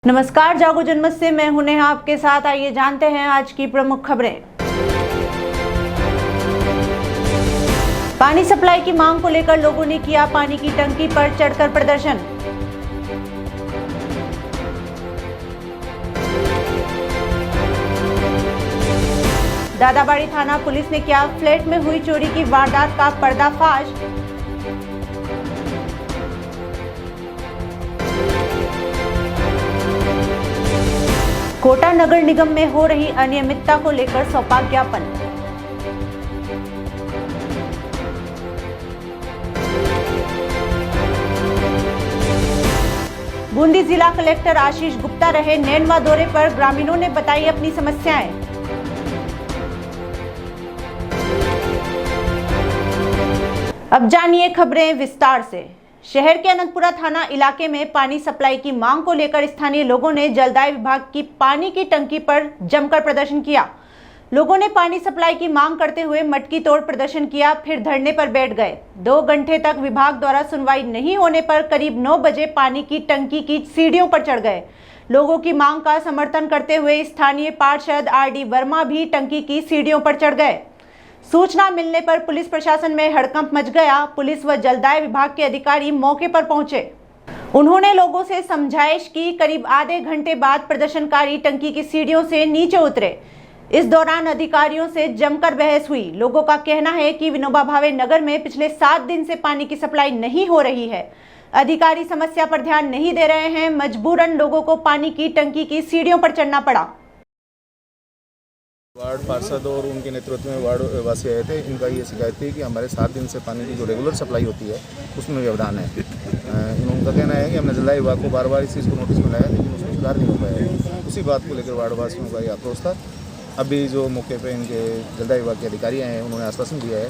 नमस्कार, जागो जनमत से मैं हूं नेहा आपके साथ। आइए जानते हैं आज की प्रमुख खबरें। पानी सप्लाई की मांग को लेकर लोगों ने किया पानी की टंकी पर चढ़कर प्रदर्शन। दादाबाड़ी थाना पुलिस ने किया फ्लैट में हुई चोरी की वारदात का पर्दाफाश। कोटा नगर निगम में हो रही अनियमितता को लेकर सौंपा ज्ञापन। बूंदी जिला कलेक्टर आशीष गुप्ता रहे नैनवा दौरे पर, ग्रामीणों ने बताई अपनी समस्याएं। अब जानिए खबरें विस्तार से। शहर के अनंतपुरा थाना इलाके में पानी सप्लाई की मांग को लेकर स्थानीय लोगों ने जलदाय विभाग की पानी की टंकी पर जमकर प्रदर्शन किया। लोगों ने पानी सप्लाई की मांग करते हुए मटकी तोड़ प्रदर्शन किया, फिर धरने पर बैठ गए। 2 घंटे तक विभाग द्वारा सुनवाई नहीं होने पर करीब 9 बजे पानी की टंकी की सीढ़ियों पर चढ़ गए। लोगों की मांग का समर्थन करते हुए स्थानीय पार्षद RD वर्मा भी टंकी की सीढ़ियों पर चढ़ गए। सूचना मिलने पर पुलिस प्रशासन में हड़कंप मच गया। पुलिस व जलदाय विभाग के अधिकारी मौके पर पहुंचे। उन्होंने लोगों से समझाइश की। करीब आधे घंटे बाद प्रदर्शनकारी टंकी की सीढ़ियों से नीचे उतरे। इस दौरान अधिकारियों से जमकर बहस हुई। लोगों का कहना है कि विनोबा भावे नगर में पिछले 7 दिन से पानी की सप्लाई नहीं हो रही है। अधिकारी समस्या पर ध्यान नहीं दे रहे हैं। मजबूरन लोगों को पानी की टंकी की सीढ़ियों पर चढ़ना पड़ा। वार्ड पार्षद और उनके नेतृत्व में वार्ड वासी आए थे। इनका ये शिकायत थी कि हमारे 7 दिन से पानी की जो रेगुलर सप्लाई होती है उसमें व्यवधान है। उनका कहना है कि हमने जलदाय विभाग को बार इस चीज़ को नोटिस मिलाया, लेकिन उसमें सुधार नहीं हो पाया। उसी बात को लेकर वार्ड वासियों का ये आक्रोश था। अभी जो मौके पे इनके जलदाय विभाग के अधिकारी आए हैं, उन्होंने आश्वासन दिया है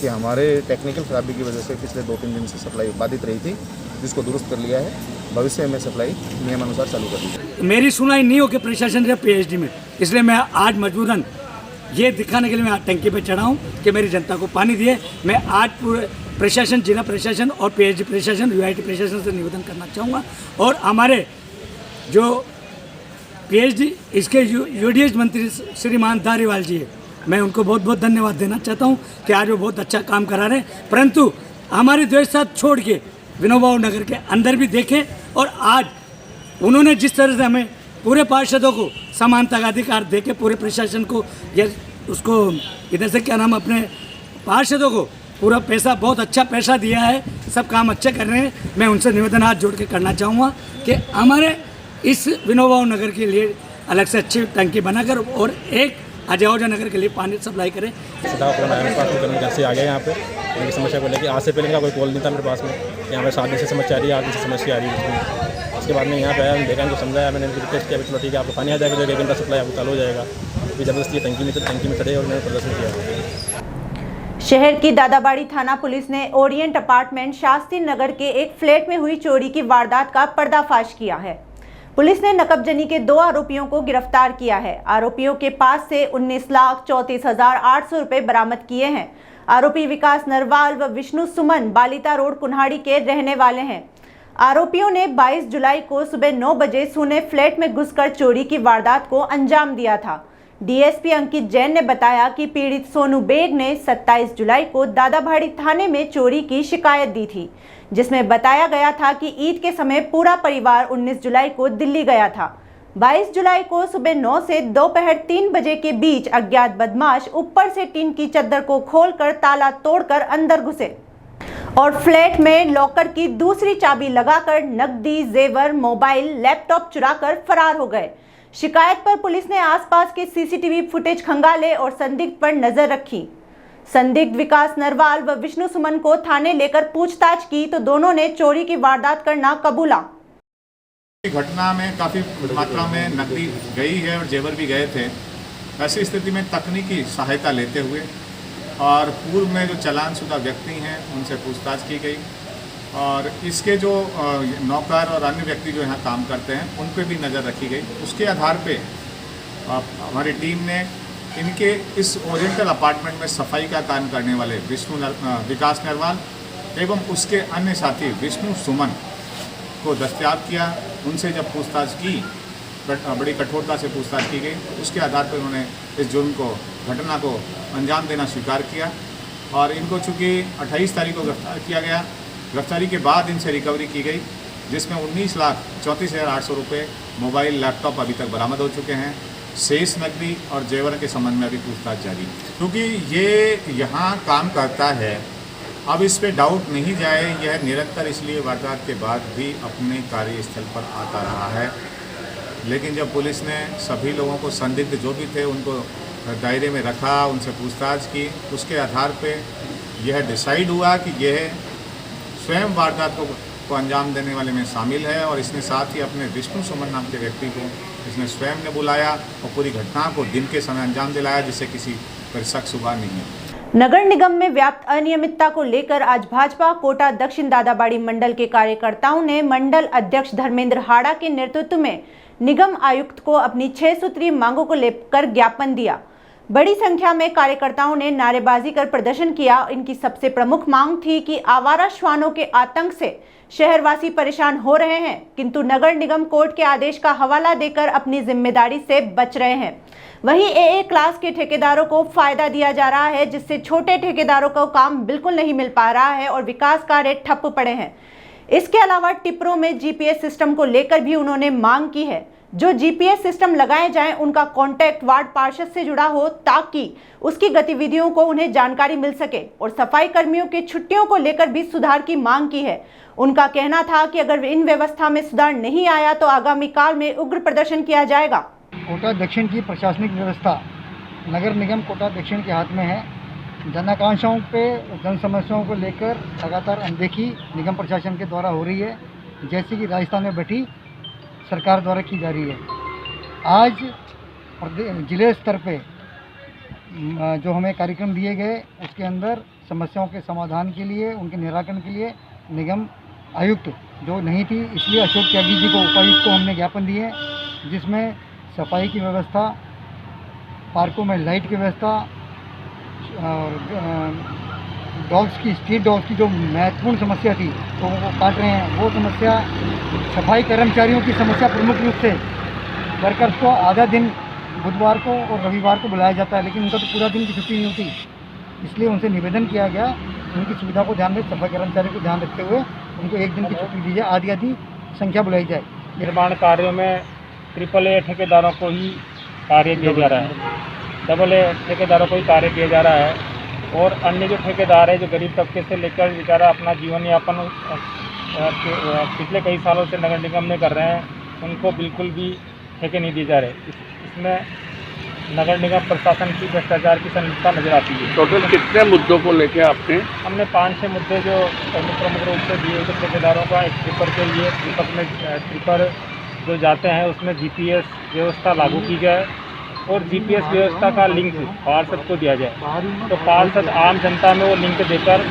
कि हमारे टेक्निकल खराबी की वजह से पिछले 2-3 दिन से सप्लाई बाधित रही थी, जिसको दुरुस्त कर लिया है। भविष्य में सप्लाई नियमानुसार चालू कर दी। मेरी सुनाई नहीं हो के प्रशासन है PhD में, इसलिए मैं आज मजबूरन ये दिखाने के लिए मैं टंकी पे चढ़ा हूँ कि मेरी जनता को पानी दिए। मैं आज पूरे प्रशासन, जिला प्रशासन और PhD प्रशासन, UIT प्रशासन से निवेदन करना चाहूँगा। और हमारे जो PhD इसके UDS मंत्री श्रीमान धारीवाल जी है, मैं उनको बहुत बहुत धन्यवाद देना चाहता हूँ कि आज वो बहुत अच्छा काम करा रहे हैं। परंतु हमारी द्वेषता छोड़ के विनोबा नगर के अंदर भी देखें। और आज उन्होंने जिस तरह से हमें पूरे पार्षदों को समानता का अधिकार दे के पूरे प्रशासन को या उसको इधर से क्या नाम अपने पार्षदों को पूरा पैसा, बहुत अच्छा पैसा दिया है, सब काम अच्छे कर रहे हैं। मैं उनसे निवेदन हाथ जोड़ के करना चाहूँगा कि हमारे इस विनोबा नगर के लिए अलग से अच्छी टंकी बनाकर और एक अजय नगर के लिए पानी सप्लाई करें। घर से आ गए यहाँ पे मेरी समस्या को लेकर। आज से पहले इनका कोई कॉल नहीं था मेरे पास में। यहाँ पे 7 दिन से समस्या आ रही है, 8 दिन से समस्या आ रही है। उसके बाद में यहाँ पे आया, देखा, इनको समझाया, मैंने इनको रिक्वेस्ट किया, चलो ठीक है आपको पानी आ जाएगा, जो 1 घंटा सप्लाई आपको चालू हो जाएगा। फिर जबरदस्ती टंकी में चढ़े और मैंने प्रदर्शन किया। शहर की दादाबाड़ी थाना पुलिस ने ओरिएंट अपार्टमेंट शास्त्री नगर के एक फ्लैट में हुई चोरी की वारदात का पर्दाफाश किया है। पुलिस ने नकबजनी के 2 आरोपियों को गिरफ्तार किया है। आरोपियों के पास से 19,34,800 रुपए बरामद किए हैं। आरोपी विकास नरवाल व विष्णु सुमन बालिता रोड कुन्हाड़ी के रहने वाले हैं। आरोपियों ने 22 जुलाई को सुबह 9 बजे सूने फ्लैट में घुसकर चोरी की वारदात को अंजाम दिया था। DSP अंकित जैन ने बताया कि पीड़ित सोनू बेग ने 27 जुलाई को दादाबाड़ी थाने में चोरी की शिकायत दी थी, जिसमें बताया गया था कि ईद के समय पूरा परिवार 19 जुलाई को दिल्ली गया था। 22 जुलाई को सुबह 9 से दोपहर 3 बजे के बीच अज्ञात बदमाश ऊपर से टीन की चद्दर को खोलकर ताला तोड़कर अंदर घुसे और फ्लैट में लॉकर की दूसरी चाबी लगाकर नकदी, जेवर, मोबाइल, लैपटॉप चुराकर फरार हो गए। शिकायत पर पुलिस ने आसपास के CCTV फुटेज खंगाले और संदिग्ध पर नजर रखी। संदिग्ध विकास नरवाल व विष्णु सुमन को थाने लेकर पूछताछ की तो दोनों ने चोरी की वारदात करना कबूला। घटना में काफ़ी मात्रा में नकदी गई है और जेवर भी गए थे। ऐसी स्थिति में तकनीकी सहायता लेते हुए और पूर्व में जो चालानशुदा व्यक्ति हैं उनसे पूछताछ की गई और इसके जो नौकर और अन्य व्यक्ति जो यहाँ काम करते हैं उन पर भी नज़र रखी गई। उसके आधार पे हमारी टीम ने इनके इस ओरिएंटल अपार्टमेंट में सफाई का काम करने वाले विकास नरवाल एवं उसके अन्य साथी विष्णु सुमन को दस्तयाब किया। उनसे जब पूछताछ की, बड़ी कठोरता से पूछताछ की गई, उसके आधार पर उन्होंने इस जुर्म को, घटना को अंजाम देना स्वीकार किया। और इनको चूँकि 28 तारीख को गिरफ्तार किया गया, गिरफ्तारी के बाद इनसे रिकवरी की गई, जिसमें 19,34,800 रुपये, मोबाइल, लैपटॉप अभी तक बरामद हो चुके हैं। शेष नकदी और जेवर के संबंध में अभी पूछताछ जारी है। क्योंकि ये यहाँ काम करता है, अब इस पे डाउट नहीं जाए, यह निरंतर इसलिए वारदात के बाद भी अपने कार्यस्थल पर आता रहा है। लेकिन जब पुलिस ने सभी लोगों को, संदिग्ध जो भी थे, उनको दायरे में रखा, उनसे पूछताछ की, उसके आधार पे यह डिसाइड हुआ कि यह स्वयं वारदात को अंजाम देने वाले में शामिल है। और इसने साथ ही अपने विष्णु सुमन नाम के व्यक्ति को इसने स्वयं ने बुलाया और पूरी घटना को दिन के समय अंजाम दिलाया, जिससे किसी पर शक शुबा नहीं है। नगर निगम में व्याप्त अनियमितता को लेकर आज भाजपा कोटा दक्षिण दादाबाड़ी मंडल के कार्यकर्ताओं ने मंडल अध्यक्ष धर्मेंद्र हाड़ा के नेतृत्व में निगम आयुक्त को अपनी 6 सूत्रीय मांगों को लेकर ज्ञापन दिया। बड़ी संख्या में कार्यकर्ताओं ने नारेबाजी कर प्रदर्शन किया। इनकी सबसे प्रमुख मांग थी कि आवारा श्वानों के आतंक से शहरवासी परेशान हो रहे हैं, किंतु नगर निगम कोर्ट के आदेश का हवाला देकर अपनी जिम्मेदारी से बच रहे हैं। वहीं AA क्लास के ठेकेदारों को फायदा दिया जा रहा है, जिससे छोटे ठेकेदारों को काम बिल्कुल नहीं मिल पा रहा है और विकास कार्य ठप पड़े हैं। इसके अलावा टिप्परों में GPS सिस्टम को लेकर भी उन्होंने मांग की है। जो GPS सिस्टम लगाए जाएं, उनका कॉन्टैक्ट वार्ड पार्षद से जुड़ा हो, ताकि उसकी गतिविधियों को उन्हें जानकारी मिल सके। और सफाई कर्मियों की छुट्टियों को लेकर भी सुधार की मांग की है। उनका कहना था कि अगर इन व्यवस्था में सुधार नहीं आया तो आगामी काल में उग्र प्रदर्शन किया जाएगा। कोटा दक्षिण की प्रशासनिक व्यवस्था नगर निगम कोटा दक्षिण के हाथ में है। जन आकांक्षाओं पे, जन समस्याओं को लेकर लगातार अनदेखी निगम प्रशासन के द्वारा हो रही है, जैसे कि राजस्थान में बैठी सरकार द्वारा की जा रही है। आज जिले स्तर पे जो हमें कार्यक्रम दिए गए, उसके अंदर समस्याओं के समाधान के लिए, उनके निराकरण के लिए निगम आयुक्त जो नहीं थी, इसलिए अशोक त्यागी जी को, उपायुक्त को हमने ज्ञापन दिए, जिसमें सफाई की व्यवस्था, पार्कों में लाइट की व्यवस्था और डॉग्स की, स्ट्रीट डॉग्स की जो महत्वपूर्ण समस्या थी, लोगों को काट रहे हैं, वो समस्या, सफाई कर्मचारियों की समस्या, प्रमुख रूप से वर्कर्स को आधा दिन बुधवार को और रविवार को बुलाया जाता है, लेकिन उनका तो पूरा दिन की छुट्टी नहीं होती। इसलिए उनसे निवेदन किया गया, उनकी सुविधा को ध्यान में, सफाई कर्मचारियों को ध्यान रखते हुए उनको एक दिन की छुट्टी दी जाए, आधी संख्या बुलाई जाए। निर्माण कार्यों में AAA ठेकेदारों को ही कार्य दिया जा रहा है, AA ठेकेदारों को ही कार्य दिया जा रहा है। और अन्य जो ठेकेदार है, जो गरीब तबके से लेकर बेचारा अपना जीवन यापन पिछले कई सालों से नगर निगम में कर रहे हैं, उनको बिल्कुल भी ठेके नहीं दिए जा रहे। इसमें नगर निगम प्रशासन की भ्रष्टाचार की संलिप्तता नजर आती है। टोटल कितने मुद्दों को लेके आपने? हमने 5-6 मुद्दे जो प्रमुख रूप से दिए थे ठेकेदारों का। एक ट्रिपर के लिए, ट्रिपर जो जाते हैं उसमें GPS व्यवस्था लागू की जाए और GPS व्यवस्था का लिंक पार्षद को दिया जाए, तो पार्षद आम जनता में वो लिंक देकर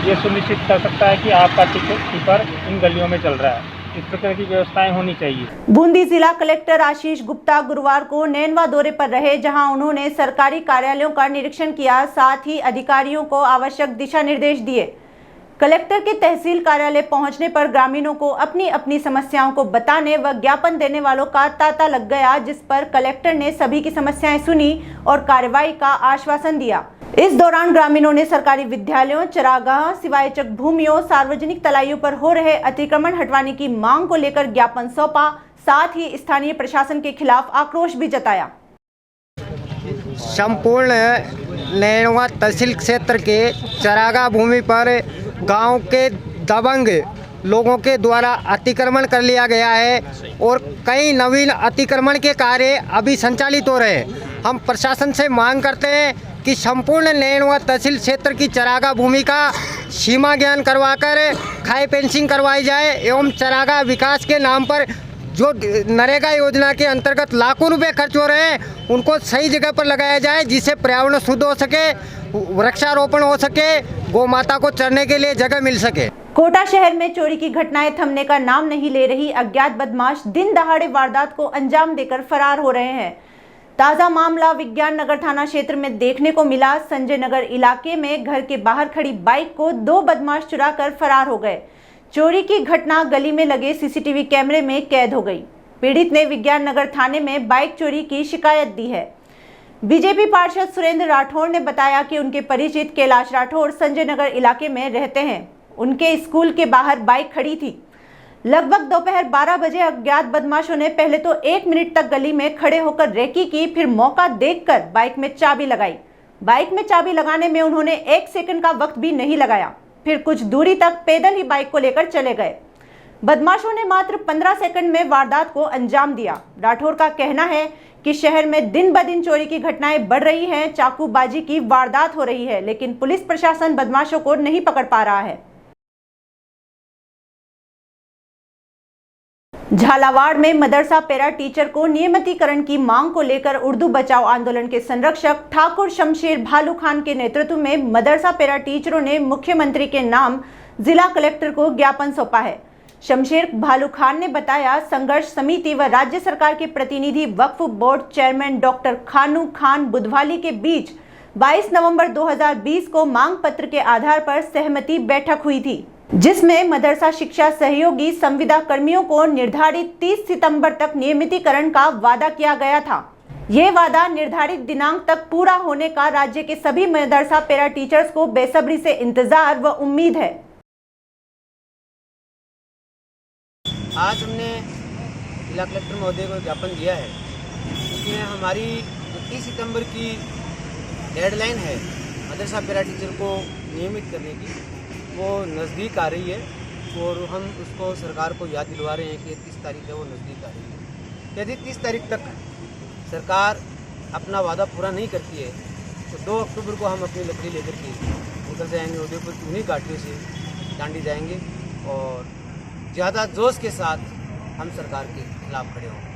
ये सुनिश्चित कर सकता है कि आपका टिपर इन गलियों में चल रहा है। इस प्रकार की व्यवस्थाएं होनी चाहिए। बूंदी जिला कलेक्टर आशीष गुप्ता गुरुवार को नैनवा दौरे पर रहे, जहां उन्होंने सरकारी कार्यालयों का निरीक्षण किया, साथ ही अधिकारियों को आवश्यक दिशा निर्देश दिए। कलेक्टर के तहसील कार्यालय पहुंचने पर ग्रामीणों को अपनी अपनी समस्याओं को बताने व ज्ञापन देने वालों का तांता लग गया, जिस पर कलेक्टर ने सभी की समस्याएं सुनी और कार्रवाई का आश्वासन दिया। इस दौरान ग्रामीणों ने सरकारी विद्यालयों, चरागाह, सिवायचक भूमियों, सार्वजनिक तलाइयों पर हो रहे अतिक्रमण हटवाने की मांग को लेकर ज्ञापन सौंपा, साथ ही स्थानीय प्रशासन के खिलाफ आक्रोश भी जताया। संपूर्ण नैनवा तहसील क्षेत्र के चरागाह भूमि पर गांव के दबंग लोगों के द्वारा अतिक्रमण कर लिया गया है और कई नवीन अतिक्रमण के कार्य अभी संचालित हो रहे हैं। हम प्रशासन से मांग करते हैं कि संपूर्ण नैनवा तहसील क्षेत्र की चरागाह भूमि का सीमा ज्ञान करवाकर खाई फेंसिंग करवाई जाए एवं चरागाह विकास के नाम पर जो नरेगा योजना के अंतर्गत लाखों रुपए खर्च हो रहे हैं, उनको सही जगह पर लगाया जाए, जिससे पर्यावरण शुद्ध हो सके, वृक्षारोपण हो सके, गौ माता को चरने के लिए जगह मिल सके। कोटा शहर में चोरी की घटनाएं थमने का नाम नहीं ले रही। अज्ञात बदमाश दिन दहाड़े वारदात को अंजाम देकर फरार हो रहे हैं। ताजा मामला विज्ञान नगर थाना क्षेत्र में देखने को मिला। संजय नगर इलाके में घर के बाहर खड़ी बाइक को 2 बदमाश चुरा कर फरार हो गए। चोरी की घटना गली में लगे सीसीटीवी कैमरे में कैद हो गई। पीड़ित ने विज्ञान नगर थाने में बाइक चोरी की शिकायत दी है। बीजेपी पार्षद सुरेंद्र राठौड़ ने बताया कि उनके परिचित कैलाश राठौड़ संजय नगर इलाके में रहते हैं। उनके स्कूल के बाहर बाइक खड़ी थी। लगभग दोपहर 12 बजे अज्ञात बदमाशों ने पहले तो 1 मिनट तक गली में खड़े होकर रेकी की, फिर मौका देखकर बाइक में चाबी लगाई। बाइक में चाबी लगाने में उन्होंने 1 सेकंड का वक्त भी नहीं लगाया, फिर कुछ दूरी तक पैदल ही बाइक को लेकर चले गए। बदमाशों ने मात्र 15 सेकंड में वारदात को अंजाम दिया। राठौर का कहना है कि शहर में दिन ब दिन चोरी की घटनाएं बढ़ रही हैं, चाकूबाजी की वारदात हो रही है, लेकिन पुलिस प्रशासन बदमाशों को नहीं पकड़ पा रहा है। झालावाड़ में मदरसा पैरा टीचर को नियमितीकरण की मांग को लेकर उर्दू बचाओ आंदोलन के संरक्षक ठाकुर शमशेर भालू खान के नेतृत्व में मदरसा पैरा टीचरों ने मुख्यमंत्री के नाम जिला कलेक्टर को ज्ञापन सौंपा है। शमशेर भालू खान ने बताया, संघर्ष समिति व राज्य सरकार के प्रतिनिधि वक्फ बोर्ड चेयरमैन डॉक्टर खानू खान बुधवाली के बीच 22 नवंबर 2020 को मांग पत्र के आधार पर सहमति बैठक हुई थी, जिसमें मदरसा शिक्षा सहयोगी संविदा कर्मियों को निर्धारित 30 सितंबर तक नियमितीकरण का वादा किया गया था। ये वादा निर्धारित दिनांक तक पूरा होने का राज्य के सभी मदरसा पैरा टीचर्स को बेसब्री से इंतजार व उम्मीद है। आज हमने जिला कलेक्टर महोदय को ज्ञापन दिया है कि हमारी 30 सितंबर की डेडलाइन है मदरसा पैरा टीचर को नियमित करने की, वो नज़दीक आ रही है और हम उसको सरकार को याद दिलवा रहे हैं कि 30 तारीख है वो नज़दीक आ रही है। यदि 30 तारीख तक सरकार अपना वादा पूरा नहीं करती है तो 2 अक्टूबर को हम अपनी लकड़ी लेकर के निकल जाएंगे उदयपुर की उन्हीं घाटियों से दांडी जाएंगे और ज़्यादा जोश के साथ हम सरकार के खिलाफ खड़े होंगे।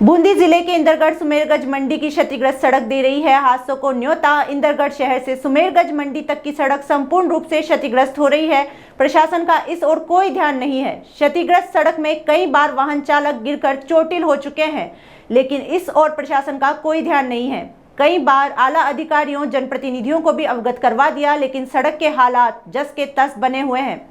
बूंदी जिले के इंदरगढ़ सुमेरगंज मंडी की क्षतिग्रस्त सड़क दे रही है हादसों को न्योता। इंदरगढ़ शहर से सुमेरगंज मंडी तक की सड़क संपूर्ण रूप से क्षतिग्रस्त हो रही है। प्रशासन का इस ओर कोई ध्यान नहीं है। क्षतिग्रस्त सड़क में कई बार वाहन चालक गिरकर चोटिल हो चुके हैं, लेकिन इस ओर प्रशासन का कोई ध्यान नहीं है। कई बार आला अधिकारियों, जनप्रतिनिधियों को भी अवगत करवा दिया, लेकिन सड़क के हालात जस के तस बने हुए हैं।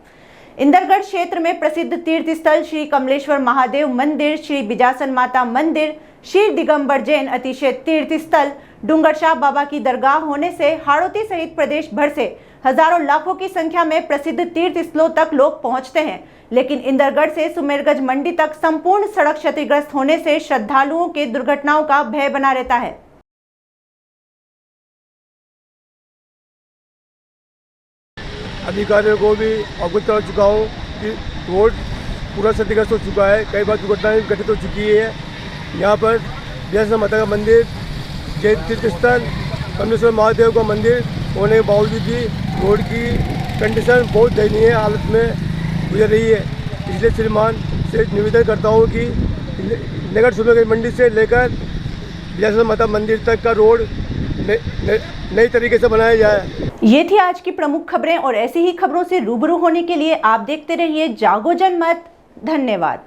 इंदरगढ़ क्षेत्र में प्रसिद्ध तीर्थ स्थल श्री कमलेश्वर महादेव मंदिर, श्री बिजासन माता मंदिर, श्री दिगंबर जैन अतिशय तीर्थ स्थल, डूंगरशाह बाबा की दरगाह होने से हाड़ौती सहित प्रदेश भर से हजारों लाखों की संख्या में प्रसिद्ध तीर्थ स्थलों तक लोग पहुंचते हैं, लेकिन इंदरगढ़ से सुमेरगंज मंडी तक संपूर्ण सड़क क्षतिग्रस्त होने से श्रद्धालुओं के दुर्घटनाओं का भय बना रहता है। अधिकारियों को भी अवगत कर चुका हूँ कि रोड पूरा क्षतिग्रस्त हो चुका है। कई बार दुर्घटनाएं घटित हो चुकी है। यहाँ पर बिजासन माता का मंदिर, जैन तीर्थ स्थल, कमलेश्वर महादेव का मंदिर होने के बावजूद भी रोड की कंडीशन बहुत दयनीय हालत में गुजर रही है। इसलिए श्रीमान से निवेदन करता हूँ कि नगर सुमेरगंज मंडी से लेकर बिजासन माता मंदिर तक का रोड नई तरीके से बनाया जाए। ये थी आज की प्रमुख खबरें और ऐसी ही खबरों से रूबरू होने के लिए आप देखते रहिए जागो जनमत। धन्यवाद।